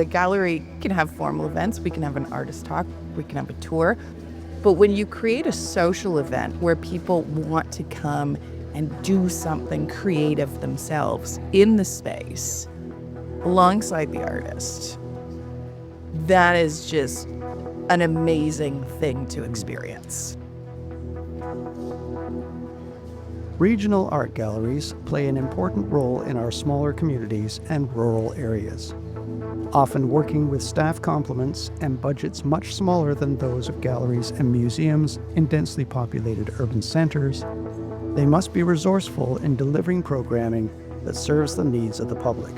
the gallery can have formal events. We can have an artist talk. We can have a tour. But when you create a social event where people want to come and do something creative themselves in the space alongside the artist, that is just an amazing thing to experience. Regional art galleries play an important role in our smaller communities and rural areas. Often working with staff complements and budgets much smaller than those of galleries and museums in densely populated urban centers, they must be resourceful in delivering programming that serves the needs of the public.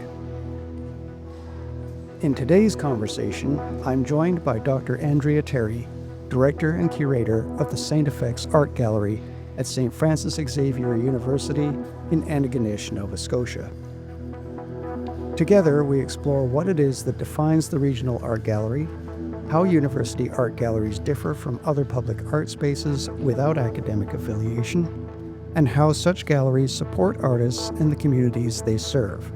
In today's conversation, I'm joined by Dr. Andrea Terry, Director and Curator of the StFX Art Gallery at St. Francis Xavier University in Antigonish, Nova Scotia. Together, we explore what it is that defines the regional art gallery, how university art galleries differ from other public art spaces without academic affiliation, and how such galleries support artists and the communities they serve.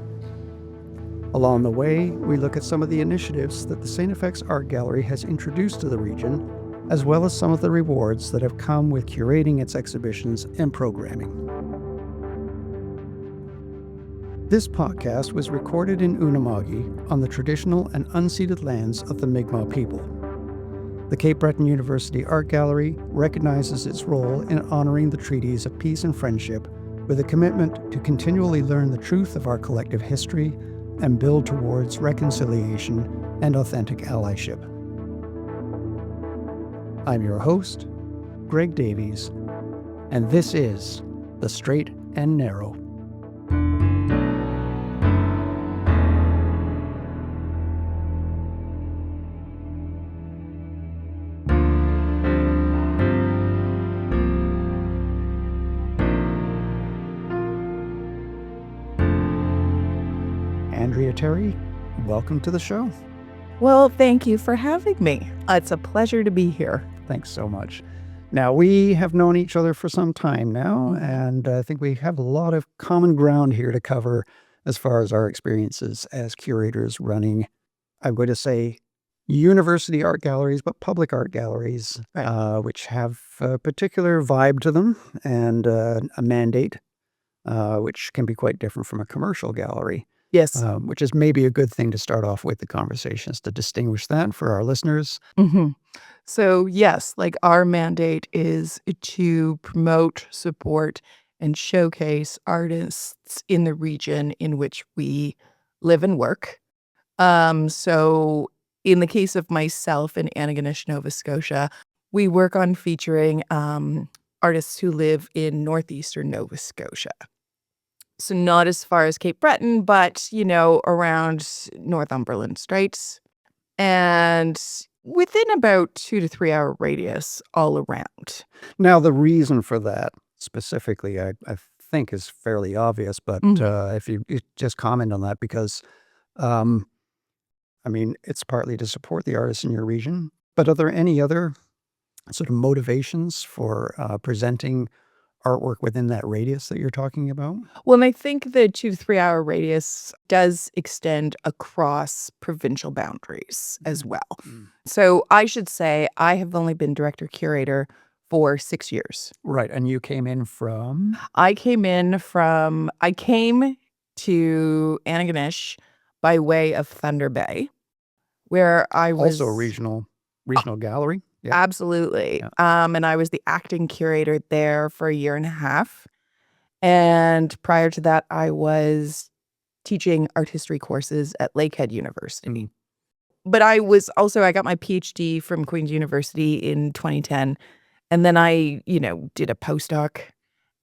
Along the way, we look at some of the initiatives that the StFX Art Gallery has introduced to the region, as well as some of the rewards that have come with curating its exhibitions and programming. This podcast was recorded in Unama'ki on the traditional and unceded lands of the Mi'kmaq people. The Cape Breton University Art Gallery recognizes its role in honoring the treaties of peace and friendship with a commitment to continually learn the truth of our collective history and build towards reconciliation and authentic allyship. I'm your host, Greg Davies, and this is The Strait and Narrow. Andrea Terry, welcome to the show. Well, thank you for having me. It's a pleasure to be here. Thanks so much. Now, we have known each other for some time now, and I think we have a lot of common ground here to cover as far as our experiences as curators running, I'm going to say, university art galleries, but public art galleries, Right. which have a particular vibe to them and a mandate, which can be quite different from a commercial gallery. Yes. Which is maybe a good thing to start off with the conversations to distinguish that for our listeners. Mm-hmm. So yes, like our mandate is to promote, support, and showcase artists in the region in which we live and work. So in the case of myself in Antigonish, Nova Scotia, we work on featuring artists who live in northeastern Nova Scotia. So not as far as Cape Breton, but, around Northumberland Straits and within about 2 to 3 hour radius all around. Now, the reason for that specifically, I think is fairly obvious, but if you just comment on that, because, it's partly to support the artists in your region, but are there any other sort of motivations for presenting artwork within that radius that you're talking about? Well, and I think the 2 to 3 hour radius does extend across provincial boundaries as well. So I should say I have only been director curator for 6 years. Right. And you came in from? I came to Antigonish by way of Thunder Bay, where I was Also a regional gallery? Yeah. Absolutely. Yeah. And I was the acting curator there for a year and a half. And prior to that, I was teaching art history courses at Lakehead University. But I got my PhD from Queen's University in 2010. And then I, did a postdoc.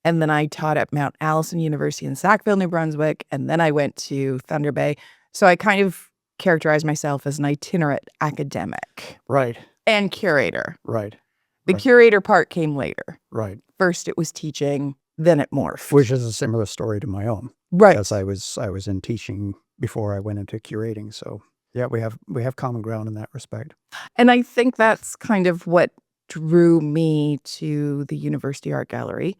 And then I taught at Mount Allison University in Sackville, New Brunswick. And then I went to Thunder Bay. So I kind of characterize myself as an itinerant academic. Right. And curator. Right. The curator part came later. Right. First it was teaching, then it morphed. Which is a similar story to my own. Right. Because I was in teaching before I went into curating. So yeah, we have common ground in that respect. And I think that's kind of what drew me to the University Art Gallery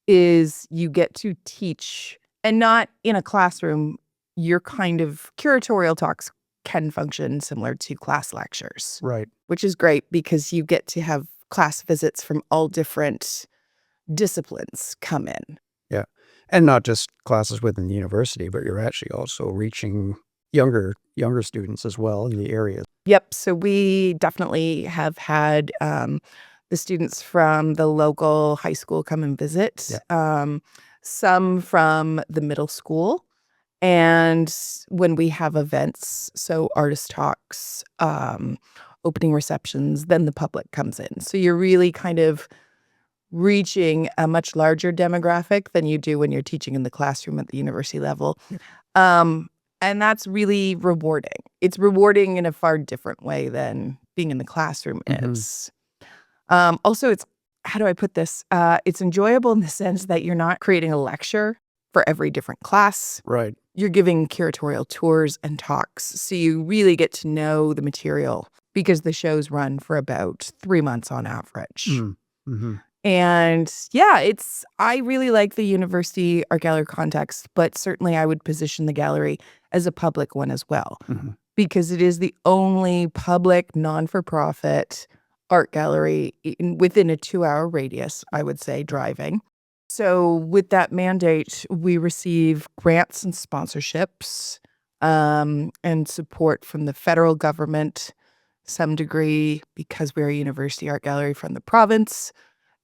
is you get to teach and not in a classroom. Your kind of curatorial talks can function similar to class lectures, Right. which is great because you get to have class visits from all different disciplines come in. Yeah. And not just classes within the university, but you're actually also reaching younger students as well in the area. Yep. So we definitely have had the students from the local high school come and visit, some from the middle school. And when we have events, so artist talks, opening receptions, then the public comes in. So you're really kind of reaching a much larger demographic than you do when you're teaching in the classroom at the university level. Um, and that's really rewarding. It's rewarding in a far different way than being in the classroom is. Also, it's, how do I put this? It's enjoyable in the sense that you're not creating a lecture for every different class. Right. You're giving curatorial tours and talks. So you really get to know the material because the shows run for about 3 months on average. Mm-hmm. And yeah, I really like the university art gallery context, but certainly I would position the gallery as a public one as well, because it is the only public, non-for-profit art gallery within a 2-hour radius, I would say, driving. So with that mandate, we receive grants and sponsorships and support from the federal government, some degree, because we're a university art gallery from the province,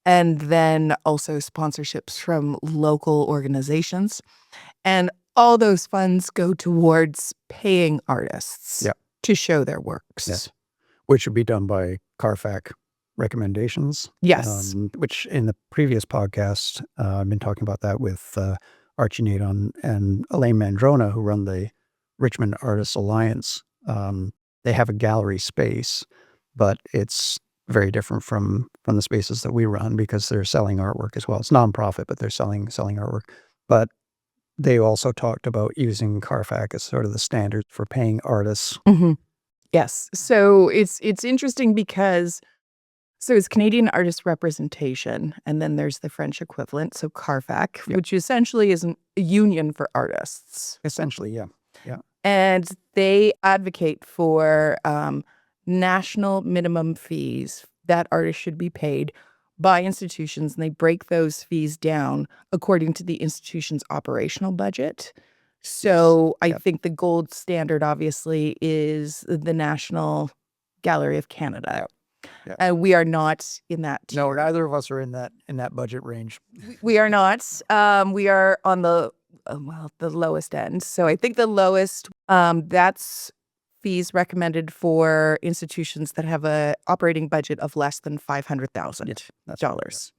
and then also sponsorships from local organizations. And all those funds go towards paying artists to show their works. Which would be done by Carfax recommendations. Yes. Which in the previous podcast, I've been talking about that with Archie Nadon and Elaine Mandrona, who run the Richmond Artists Alliance. They have a gallery space, but it's very different from the spaces that we run because they're selling artwork as well. It's nonprofit, but they're selling artwork. But they also talked about using Carfax as sort of the standard for paying artists. Yes. So it's interesting because it's Canadian Artist Representation, and then there's the French equivalent, so Carfax, which essentially is a union for artists. Essentially, yeah. And they advocate for national minimum fees that artists should be paid by institutions, and they break those fees down according to the institution's operational budget. So I think the gold standard, obviously, is the National Gallery of Canada. And we are not in that tier. No, neither of us are in that budget range. We are not. We are on the lowest end. So I think the lowest, that's fees recommended for institutions that have a operating budget of less than $500,000.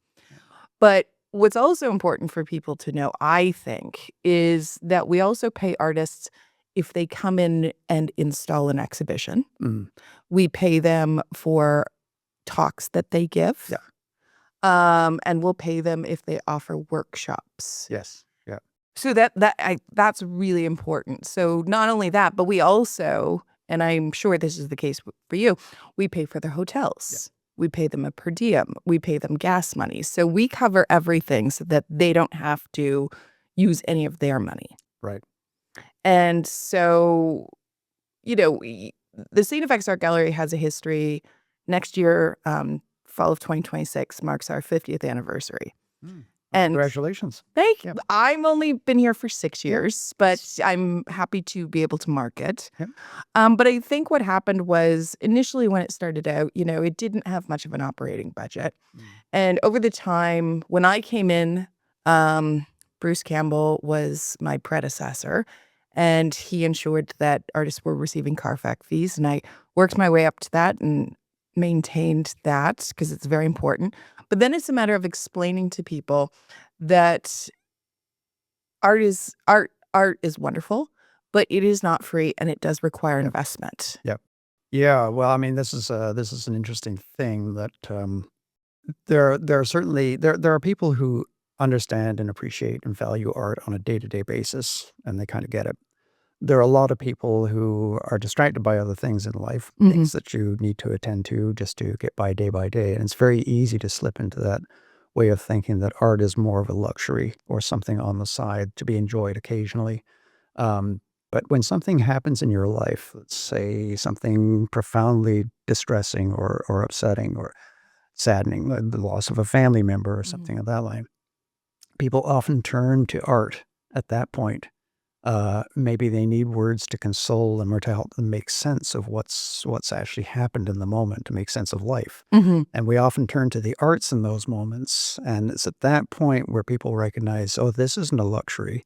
But what's also important for people to know, I think, is that we also pay artists if they come in and install an exhibition. We pay them for talks that they give. And we'll pay them if they offer workshops. Yes. So that's really important. So not only that, but we also, and I'm sure this is the case for you, we pay for their hotels. We pay them a per diem. We pay them gas money. So we cover everything so that they don't have to use any of their money. Right. And so, the StFX Art Gallery has a history. Next year, fall of 2026 marks our 50th annibrate. And congratulations. Thank you. I've only been here for 6 years, but I'm happy to be able to mark it. But I think what happened was initially when it started out, it didn't have much of an operating budget. And over the time when I came in, Bruce Campbell was my predecessor, and he ensured that artists were receiving Carfax fees. And I worked my way up to that and maintained that because it's very important. But then it's a matter of explaining to people that art is wonderful, but it is not free and it does require investment. Yeah. Well, I mean, this is an interesting thing that there are certainly there are people who understand and appreciate and value art on a day-to-day basis, and they kind of get it. There are a lot of people who are distracted by other things in life, things that you need to attend to just to get by day. And it's very easy to slip into that way of thinking that art is more of a luxury or something on the side to be enjoyed occasionally. But when something happens in your life, let's say something profoundly distressing or upsetting or saddening, like the loss of a family member or something of that line, people often turn to art at that point. Maybe they need words to console them or to help them make sense of what's actually happened in the moment, to make sense of life. And we often turn to the arts in those moments, and it's at that point where people recognize, oh, this isn't a luxury.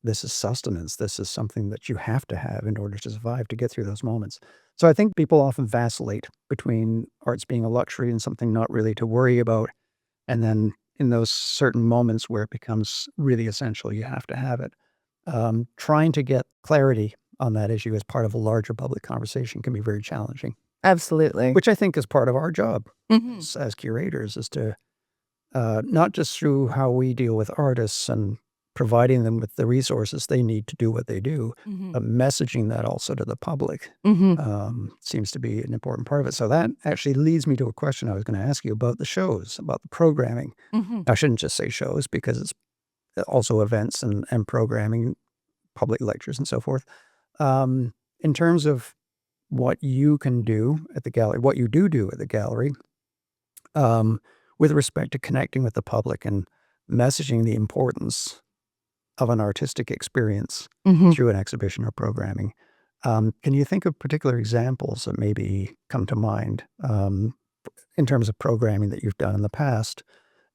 This is sustenance. This is something that you have to have in order to survive, to get through those moments. So I think people often vacillate between arts being a luxury and something not really to worry about, and then in those certain moments where it becomes really essential, you have to have it. Trying to get clarity on that issue as part of a larger public conversation can be very challenging, Absolutely. which I think is part of our job Mhm. as curators, is to not just through how we deal with artists and providing them with the resources they need to do what they do, Mhm. but messaging that also to the public Mhm. seems to be an important part of it. So that actually leads me to a question I was going to ask you about the shows, about the programming. Mhm. I shouldn't just say shows, because it's also events and programming, public lectures and so forth. In terms of what you can do at the gallery, what you do at the gallery, um, with respect to connecting with the public and messaging the importance of an artistic experience Mhm. through an exhibition or programming. Can you think of particular examples that maybe come to mind in terms of programming that you've done in the past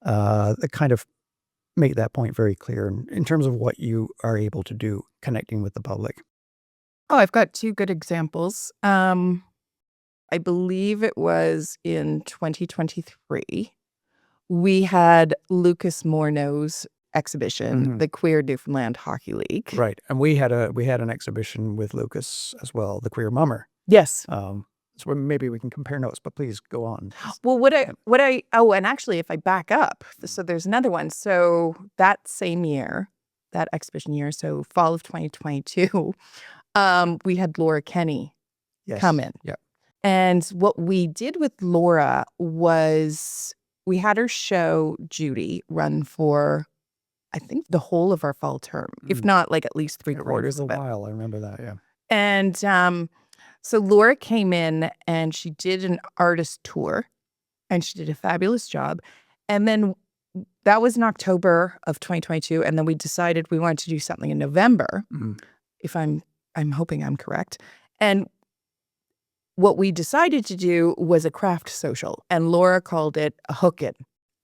that kind of make that point very clear in terms of what you are able to do connecting with the public? Oh, I've got 2 good examples. I believe it was in 2023. We had Lucas Morneau's exhibition, Mhm. the Queer Newfoundland Hockey League. Right, and we had an exhibition with Lucas as well, the Queer Mummer. Yes. So maybe we can compare notes, but please go on. Well, Yeah. and actually, if I back up, so there's another one. So that same year, that exhibition year, so fall of 2022, we had Laura Kenny come Yes. in. Yeah. And what we did with Laura was we had her show Judy run for, I think, the whole of our fall term, if Mm. not like at least three It ran quarters for a of it. while. I remember that. Yeah. And so Laura came in and she did an artist tour and she did a fabulous job. And then that was in October of 2022. And then we decided we wanted to do something in November, Mhm. if I'm hoping I'm correct. And what we decided to do was a craft social, and Laura called it a hook-in.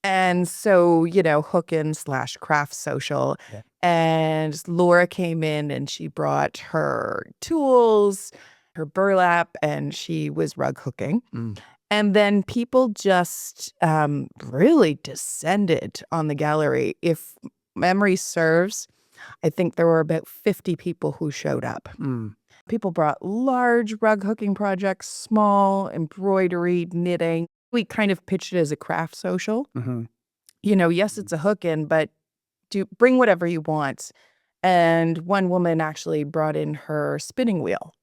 And so, hook-in/craft social. Yeah. And Laura came in and she brought her tools, her burlap, and she was rug hooking. Mm. And then people just really descended on the gallery. If memory serves, I think there were about 50 people who showed up. Mm. People brought large rug hooking projects, small embroidery, knitting. We kind of pitched it as a craft social. Mhm. Yes, it's a hook in, but bring whatever you want. And one woman actually brought in her spinning wheel.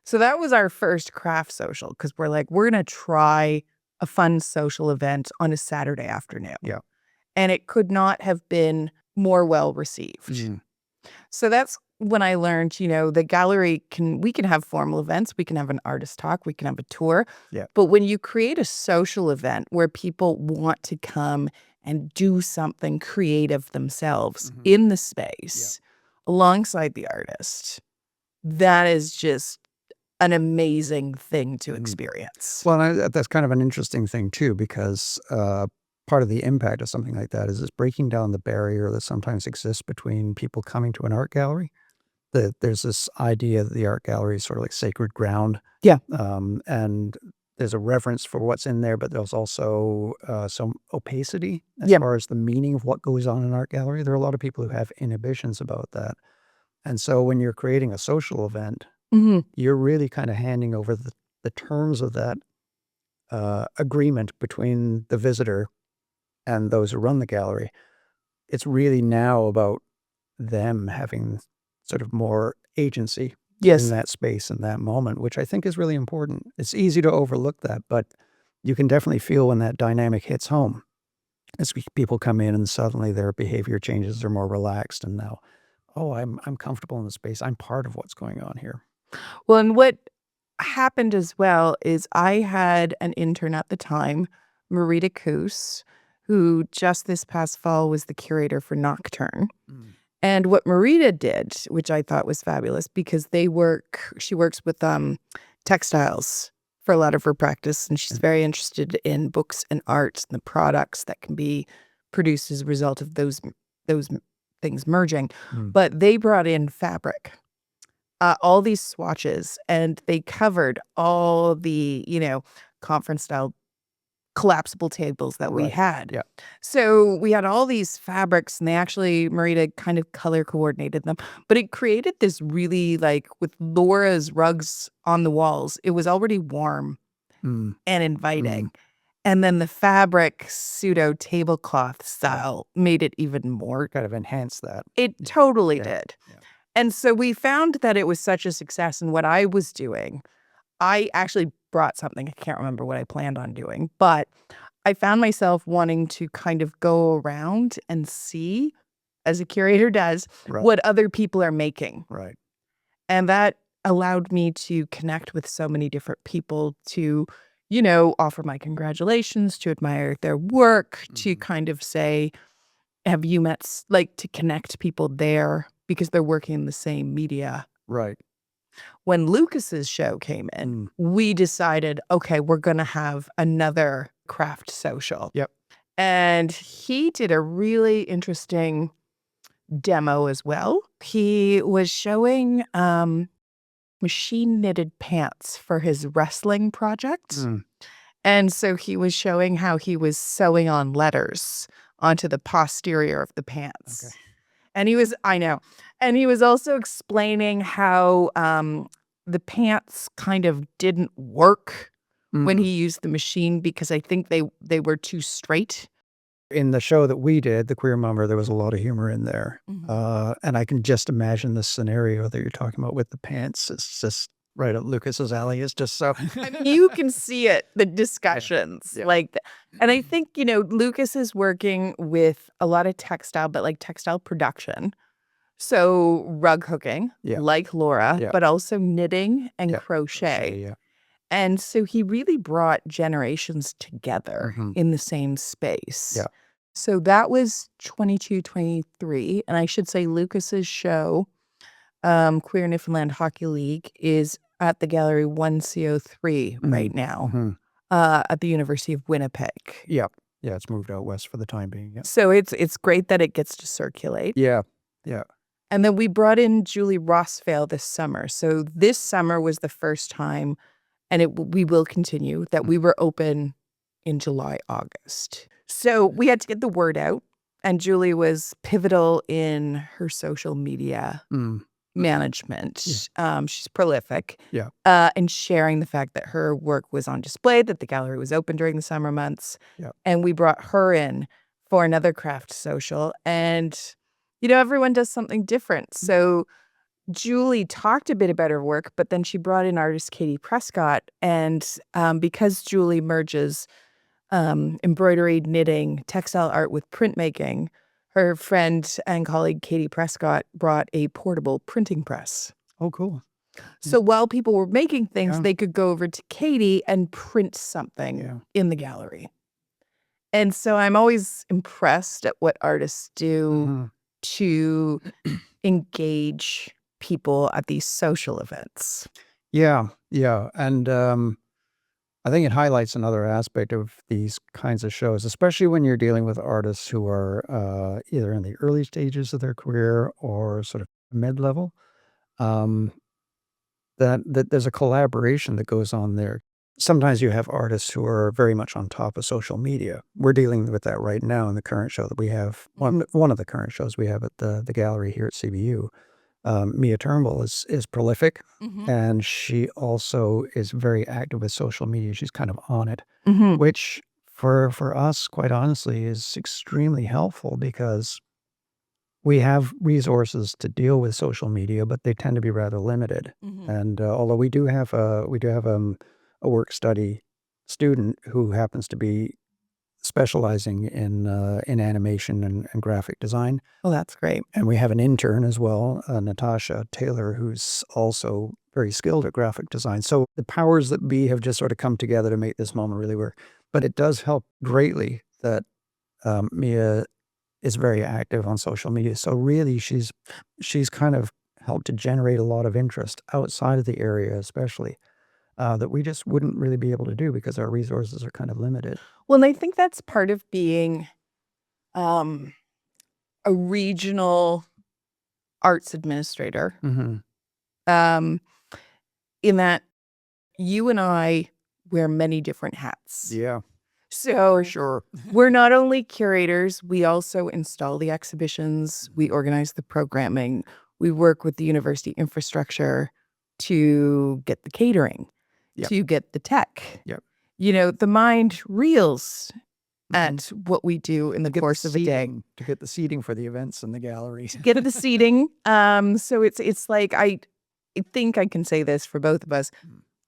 So that was our first craft social because we're like, we're going to try a fun social event on a Saturday afternoon. Yeah. And it could not have been more well received. Mm. So that's when I learned, the gallery we can have formal events, we can have an artist talk, we can have a tour. Yeah. But when you create a social event where people want to come and do something creative themselves Mhm. in the space alongside the artist, that is just an amazing thing to experience. Well, that's kind of an interesting thing too, because part of the impact of something like that is it's breaking down the barrier that sometimes exists between people coming to an art gallery. There's this idea that the art gallery is sort of like sacred ground. Yeah. And there's a reverence for what's in there, but there's also some opacity as Yeah. far as the meaning of what goes on in an art gallery. There are a lot of people who have inhibitions about that. And so when you're creating a social event, Hmm. you're really kind of handing over the terms of that agreement between the visitor and those who run the gallery. It's really now about them having sort of more agency in Yes. that space in that moment, which I think is really important. It's easy to overlook that, but you can definitely feel when that dynamic hits home. As people come in and suddenly their behavior changes, they're more relaxed, and now oh, I'm comfortable in the space. I'm part of what's going on here. Well, and what happened as well is I had an intern at the time, Marita Coos, who just this past fall was the curator for Nocturne. Mm. And what Marita did, which I thought was fabulous because she works with textiles for a lot of her practice, and she's very interested in books and art and the products that can be produced as a result of those things merging. Mm. But they brought in fabric, all these swatches, and they covered all the, conference style collapsible tables that we Right. had. Yeah. So we had all these fabrics, and Marita kind of color coordinated them, but it created this really, like, with Laura's rugs on the walls, it was already warm Mm. and inviting. And then the fabric pseudo tablecloth style made it even more. Kind of enhance that. It totally Yeah. did. Yeah. And so we found that it was such a success. And what I was doing, I actually brought something. I can't remember what I planned on doing, but I found myself wanting to kind of go around and see, as a curator does, Right. what other people are making. Right. And that allowed me to connect with so many different people, to, offer my congratulations, to admire their work, to kind of say, have you met, like, to connect people there because they're working in the same media. Right. When Lucas's show came in, we decided, okay, we're going to have another craft social. Yep. And he did a really interesting demo as well. He was showing machine knitted pants for his wrestling project. And so he was showing how he was sewing on letters onto the posterior of the pants. Okay. And he was also explaining how the pants kind of didn't work when he used the machine because I think they were too straight. In the show that we did, The Queer Mummer, there was a lot of humor in there. And I can just imagine the scenario that you're talking about with the pants. It's just right up Lucas's alley. It's just so. I mean, you can see it, the discussions. Yeah. Like, and I think, Lucas is working with a lot of textile, but like textile production. So rug hooking, like Laura, but also knitting and crochet. Yeah. And so he really brought generations together in the same space. Yeah. So that was 22-23. And I should say Lucas's show, Queer Newfoundland Hockey League, is at the Gallery 1CO3 right now at the University of Winnipeg. Yeah. Yeah, it's moved out west for the time being. Yeah. So it's great that it gets to circulate. Yeah. Yeah. And then we brought in Julie Rossvale this summer. So this summer was the first time, and we will continue, that we were open in July, August. So we had to get the word out, and Julie was pivotal in her social media management. Yeah. She's prolific. Yeah. And sharing the fact that her work was on display, that the gallery was open during the summer months. Yeah. And we brought her in for another craft social. And, everyone does something different. So Julie talked a bit about her work, but then she brought in artist Katie Prescott. And because Julie merges embroidery, knitting, textile art with printmaking, her friend and colleague Katie Prescott brought a portable printing press. Oh, cool. So while people were making things, they could go over to Katie and print something in the gallery. And so I'm always impressed at what artists do to engage people at these social events. Yeah. Yeah. And I think it highlights another aspect of these kinds of shows, especially when you're dealing with artists who are either in the early stages of their career or sort of mid-level, that there's a collaboration that goes on there. Sometimes you have artists who are very much on top of social media. We're dealing with that right now in the current show that we have. One of the current shows we have at the gallery here at CBU. Mia Turnbull is prolific, and she also is very active with social media. She's kind of on it, which for us, quite honestly, is extremely helpful because we have resources to deal with social media, but they tend to be rather limited. And although we do have a work study student who happens to be specializing in animation and graphic design. Oh, that's great. And we have an intern as well, Natasha Taylor, who's also very skilled at graphic design. So the powers that be have just sort of come together to make this moment really work. But it does help greatly that Mia is very active on social media. So really, she's kind of helped to generate a lot of interest outside of the area, especially that we just wouldn't really be able to do because our resources are kind of limited. Well, and I think that's part of being a regional arts administrator, um, in that you and I wear many different hats. Yeah, So for sure. we're not only curators, we also install the exhibitions, we organize the programming, we work with the university infrastructure to get the catering, Yep. to get the tech. Yep. The mind reels at what we do in the course of a day. To get the seating for the events in the gallery. Get the seating. So it's like I think I can say this for both of us.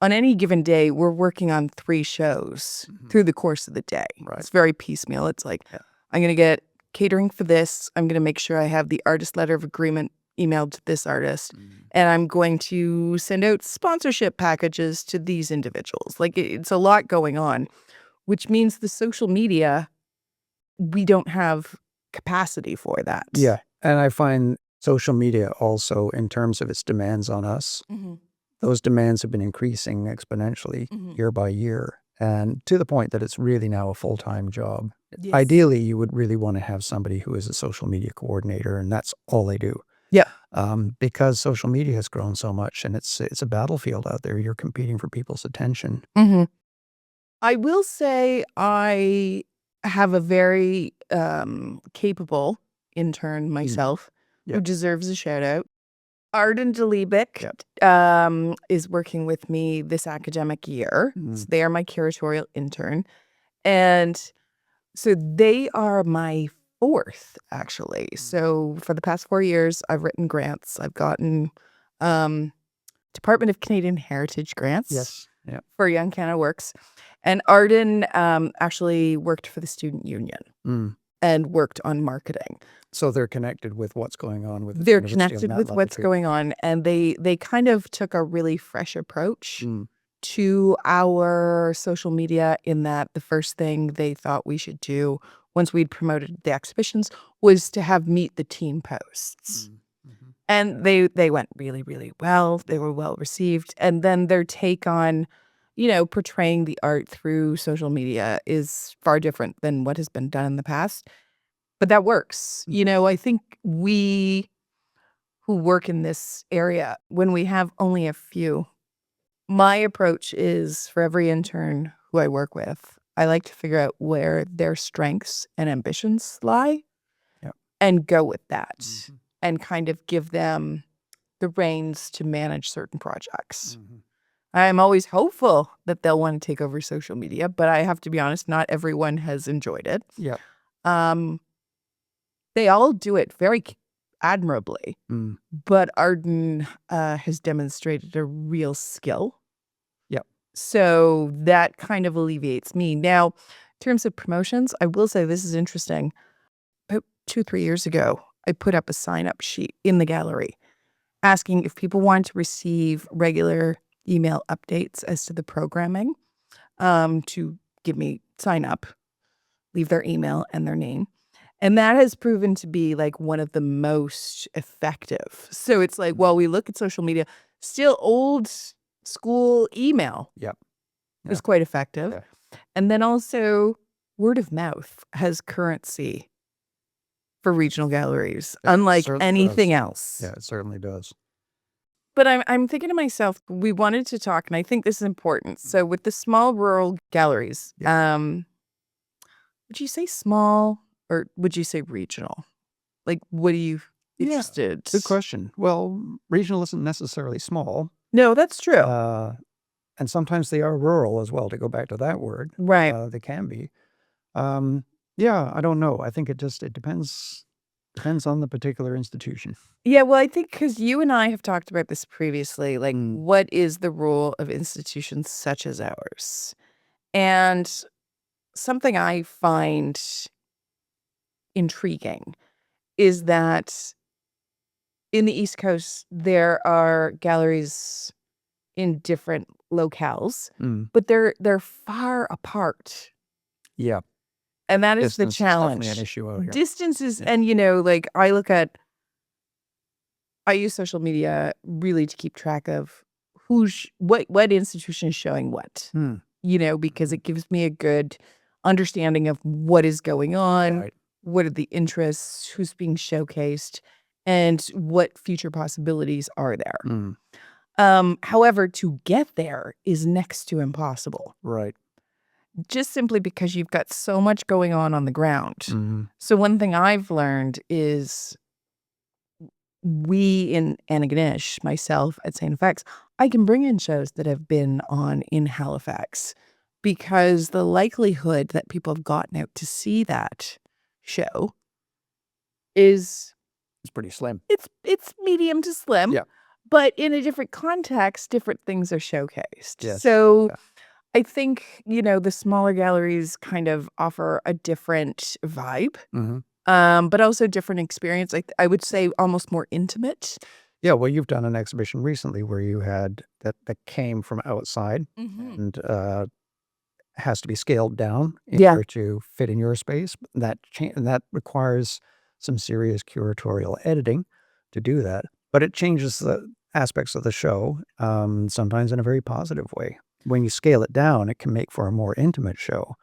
On any given day, we're working on 3 shows through the course of the day. Right. It's very piecemeal. It's like, I'm going to get catering for this. I'm going to make sure I have the artist letter of agreement emailed to this artist. And I'm going to send out sponsorship packages to these individuals. Like, it's a lot going on, which means the social media, we don't have capacity for that. Yeah. And I find social media also, in terms of its demands on us, those demands have been increasing exponentially year by year, and to the point that it's really now a full-time job. Yes. Ideally, you would really want to have somebody who is a social media coordinator, and that's all they do. Yeah. Because social media has grown so much, and it's a battlefield out there. You're competing for people's attention. I will say I have a very capable intern myself who deserves a shout out. Arden Delibic is working with me this academic year. So they are my curatorial intern. And so they are my 4th, actually. So for the past 4 years, I've written grants. I've gotten Department of Canadian Heritage grants. Yes. Yeah. For Young Canada Works. And Arden actually worked for the Student Union and worked on marketing. So they're connected with what's going on with the They're university on connected that with level what's too. going on. And they kind of took a really fresh approach to our social media, in that the first thing they thought we should do once we'd promoted the exhibitions was to have meet the team posts. And they went really, really well. They were well received. And then their take on, portraying the art through social media is far different than what has been done in the past. But that works. I think we who work in this area, when we have only a few, my approach is, for every intern who I work with, I like to figure out where their strengths and ambitions lie and go with that and kind of give them the reins to manage certain projects. I'm always hopeful that they'll want to take over social media, but I have to be honest, not everyone has enjoyed it. Yeah. They all do it very admirably, but Arden has demonstrated a real skill. Yep. So that kind of alleviates me. Now, in terms of promotions, I will say this is interesting. About 2-3 years ago, I put up a sign-up sheet in the gallery asking if people wanted to receive regular email updates as to the programming, to give me sign up, leave their email and their name. And that has proven to be like one of the most effective. So it's like, while we look at social media, still old school email is quite effective. Yeah. And then also word of mouth has currency for regional galleries, unlike anything else. Yeah, it certainly does. But I'm thinking to myself, we wanted to talk, and I think this is important. So with the small rural galleries, would you say small or would you say regional? Like, what are you interested? Good question. Well, regional isn't necessarily small. No, that's true. And sometimes they are rural as well, to go back to that word. Right. They can be. I don't know. I think it depends on the particular institution. Yeah, well, I think because you and I have talked about this previously, like, what is the role of institutions such as ours? And something I find intriguing is that in the East Coast, there are galleries in different locales, but they're far apart. Yeah. And that is the Distance is definitely an challenge. issue out here. Distances, Yeah. and like I use social media really to keep track of what institution is showing what. Because it gives me a good understanding of what is going on, Right. what are the interests, who's being showcased, and what future possibilities are there. However, to get there is next to impossible, Right. just simply because you've got so much going on the ground. So one thing I've learned is we in Antigonish, myself at StFX, I can bring in shows that have been on in Halifax because the likelihood that people have gotten out to see that show is It's pretty slim. it's medium to slim. Yeah. But in a different context, different things are showcased. Yes. So Yeah. I think, the smaller galleries kind of offer a different vibe. But also different experience. I would say almost more intimate. Yeah, well, you've done an exhibition recently where you had that came from outside and has to be scaled down in Yeah. order to fit in your space. And that requires some serious curatorial editing to do that. But it changes the aspects of the show, sometimes in a very positive way. When you scale it down, it can make for a more intimate show.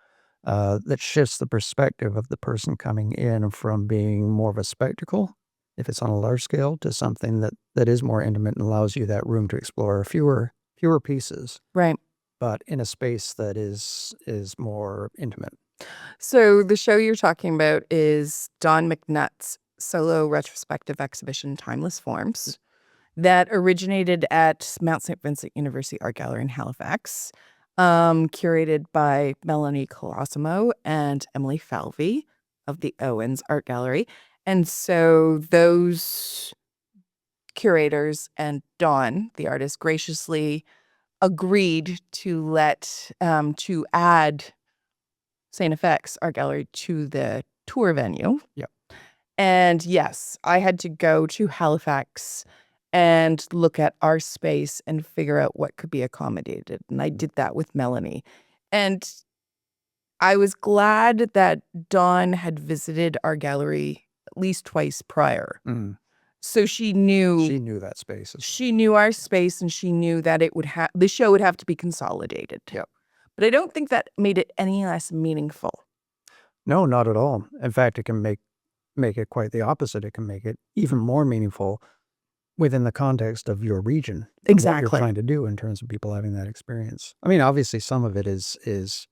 That shifts the perspective of the person coming in from being more of a spectacle, if it's on a large scale, to something that is more intimate and allows you that room to explore fewer pieces, Right. but in a space that is more intimate. So the show you're talking about is Don McNutt's solo retrospective exhibition, Timeless Forms, that originated at Mount St. Vincent University Art Gallery in Halifax, curated by Melanie Colosimo and Emily Falvey of the Owens Art Gallery. And so those curators and Dawn, the artist, graciously agreed to to add StFX Art Gallery to the tour venue. Yep. And yes, I had to go to Halifax and look at our space and figure out what could be accommodated. And I did that with Melanie. And I was glad that Dawn had visited our gallery at least twice prior. So she knew that space. she knew our space, and she knew that the show would have to be consolidated. Yep. But I don't think that made it any less meaningful. No, not at all. In fact, it can make it quite the opposite. It can make it even more meaningful within the context of your region. Exactly. What you're trying to do in terms of people having that experience. I mean, obviously some of it is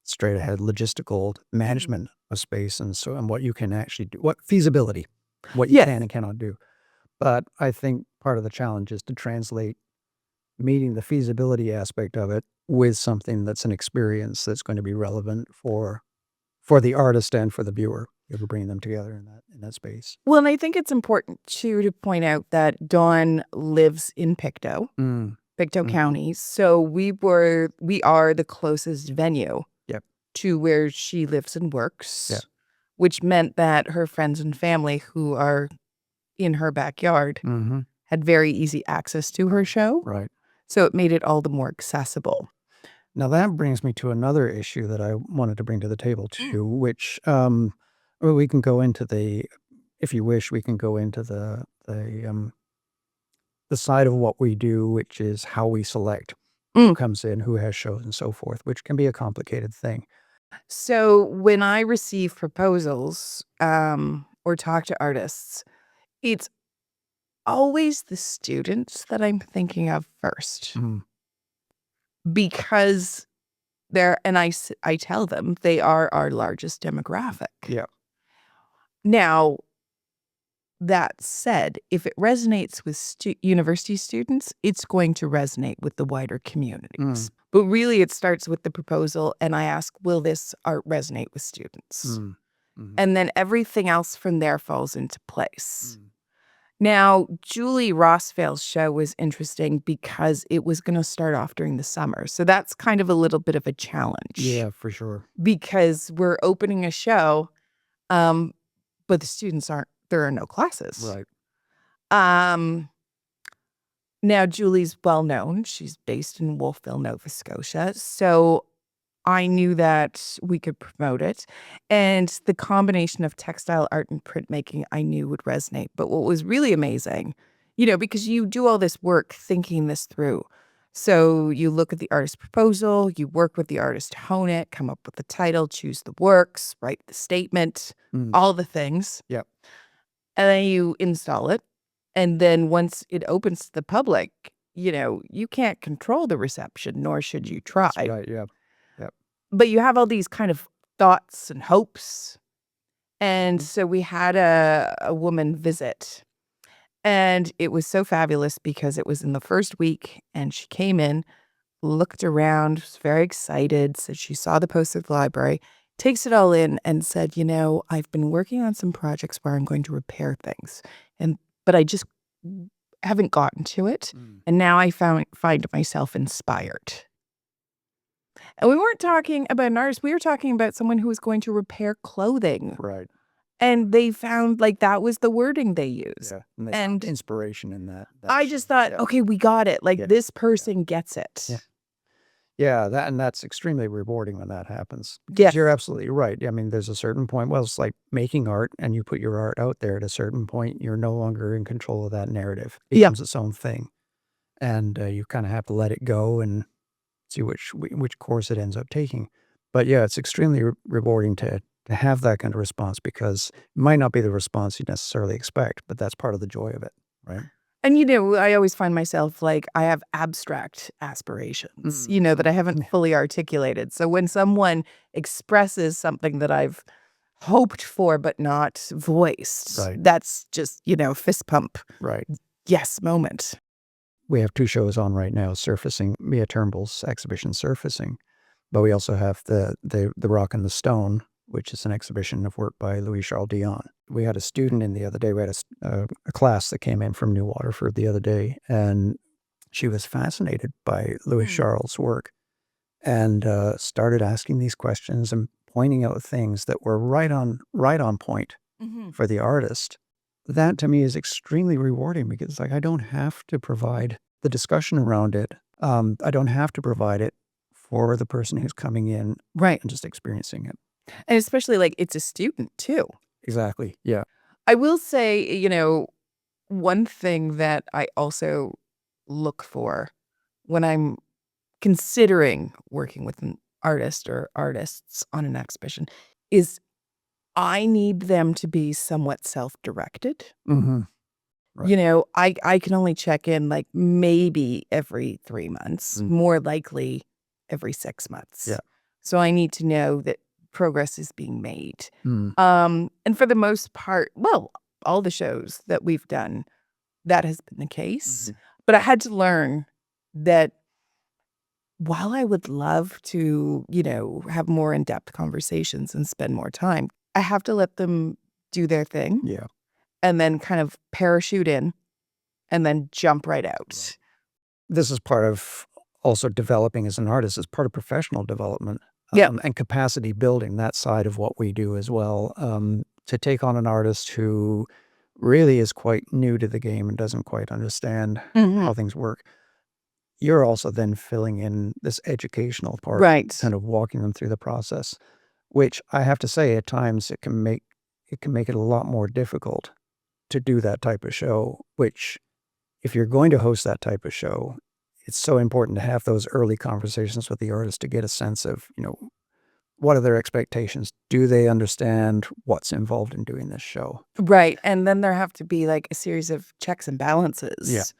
straight ahead logistical management of space and what you can actually do, what feasibility, what you can and cannot do. But I think part of the challenge is to translate meeting the feasibility aspect of it with something that's an experience that's going to be relevant for the artist and for the viewer. You're bringing them together in that space. Well, and I think it's important too to point out that Dawn lives in Pictou County. So we are the closest venue to where she lives and works, which meant that her friends and family who are in her backyard had very easy access to her show. Right. So it made it all the more accessible. Now that brings me to another issue that I wanted to bring to the table too, which we can go into if you wish, we can go into the side of what we do, which is how we select who comes in, who has shows and so forth, which can be a complicated thing. So when I receive proposals or talk to artists, it's always the students that I'm thinking of first. Because I tell them they are our largest demographic. Yeah. Now, that said, if it resonates with university students, it's going to resonate with the wider communities. But really, it starts with the proposal, and I ask, will this art resonate with students? And then everything else from there falls into place. Now, Julie Rossvale's show was interesting because it was going to start off during the summer. So that's kind of a little bit of a challenge. Yeah, for sure. Because we're opening a show, but the students there are no classes. Right. Now, Julie's well known. She's based in Wolfville, Nova Scotia. So I knew that we could promote it. And the combination of textile art and printmaking I knew would resonate. But what was really amazing, because you do all this work thinking this through. So you look at the artist's proposal, you work with the artist to hone it, come up with the title, choose the works, write the statement, all the things. Yep. And then you install it. And then once it opens to the public, you can't control the reception, nor should you try. That's right, yeah. But you have all these kind of thoughts and hopes. And so we had a woman visit. And it was so fabulous because it was in the first week. And she came in, looked around, was very excited. Said she saw the poster at the library, takes it all in and said, I've been working on some projects where I'm going to repair things. But I just haven't gotten to it. And now I find myself inspired. And we weren't talking about an artist. We were talking about someone who was going to repair clothing. Right. And they found that was the wording they used. Yeah. And they found inspiration in that. I just thought, okay, we got it. This person gets it. Yeah. Yeah, that's extremely rewarding when that happens. Yes. You're absolutely right. I mean, there's a certain point. Well, it's like making art, and you put your art out there. At a certain point, you're no longer in control of that narrative. It becomes its own thing, and you kind of have to let it go and see which course it ends up taking. But yeah, it's extremely rewarding to have that kind of response, because it might not be the response you necessarily expect, but that's part of the joy of it, right? And, I always find myself I have abstract aspirations, that I haven't fully articulated. So when someone expresses something that I've hoped for but not voiced, that's just, fist pump. Right. Yes moment. We have 2 shows on right now, Surfacing, Mia Turnbull's exhibition Surfacing. But we also have the Rock and the Stone, which is an exhibition of work by Louis-Charles Dion. We had a student in the other day. We had a class that came in from New Waterford the other day, and she was fascinated by Louis-Charles' work and started asking these questions and pointing out things that were right on point for the artist. That to me is extremely rewarding, because I don't have to provide the discussion around it. I don't have to provide it for the person who's coming in and just experiencing it. And especially it's a student too. Exactly. Yeah. I will say, one thing that I also look for when I'm considering working with an artist or artists on an exhibition is I need them to be somewhat self-directed. Right. I can only check in maybe every 3 months, more likely every 6 months. Yeah. So I need to know that progress is being made. And for the most part, all the shows that we've done, that has been the case. But I had to learn that while I would love to, have more in-depth conversations and spend more time, I have to let them do their thing. Yeah. And then kind of parachute in and then jump right out. This is part of also developing as an artist, as part of professional development. And capacity building, that side of what we do as well. To take on an artist who really is quite new to the game and doesn't quite understand how things work. You're also then filling in this educational part, kind of walking them through the process, which I have to say at times it can make it a lot more difficult to do that type of show, which if you're going to host that type of show, it's so important to have those early conversations with the artist to get a sense of, what are their expectations? Do they understand what's involved in doing this show? Right. And then there have to be a series of checks and balances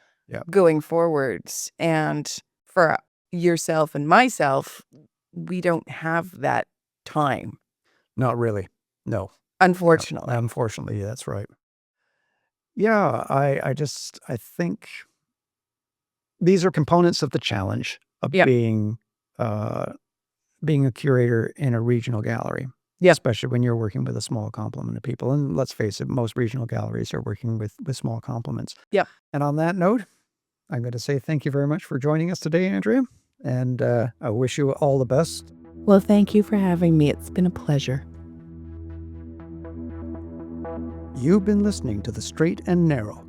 going forwards. And for yourself and myself, we don't have that time. Not really. No. Unfortunately. Unfortunately, that's right. Yeah, I think these are components of the challenge of being a curator in a regional gallery. Yeah. especially when you're working with a small complement of people. And let's face it, most regional galleries are working with small complements. Yep. And on that note, I'm going to say thank you very much for joining us today, Andrea. And I wish you all the best. Well, thank you for having me. It's been a pleasure. You've been listening to The Strait and Narrow,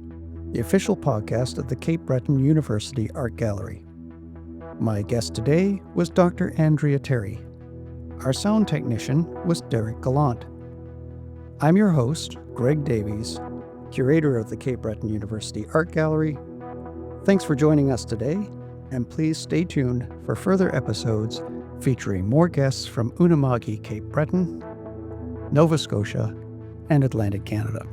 the official podcast of the Cape Breton University Art Gallery. My guest today was Dr. Andrea Terry. Our sound technician was Derek Gallant. I'm your host, Greg Davies, curator of the Cape Breton University Art Gallery. Thanks for joining us today, and please stay tuned for further episodes featuring more guests from Unama'ki, Cape Breton, Nova Scotia, and Atlantic Canada.